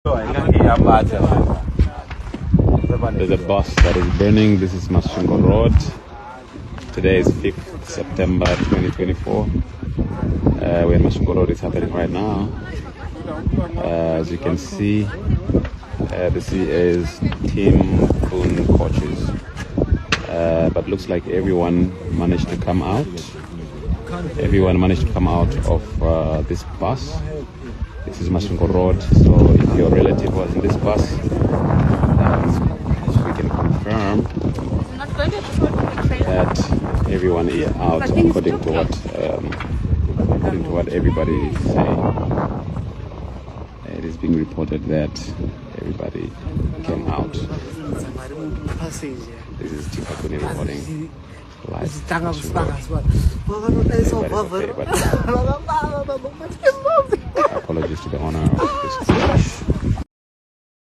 There's a bus that is burning. This is Mumasvingo Road. Today is 5th September 2024. We're in Mumasvingo Road. It's happening right now. As you can see, this is Timboon coaches. But looks like everyone managed to come out. Everyone managed to come out of this bus. This is Mumasvingo Road, so if your relative was in this bus, we can confirm that everyone is out according to what everybody is saying. It is being reported that everybody came out. This is Timboon reporting live. Apologies to the owner of this church.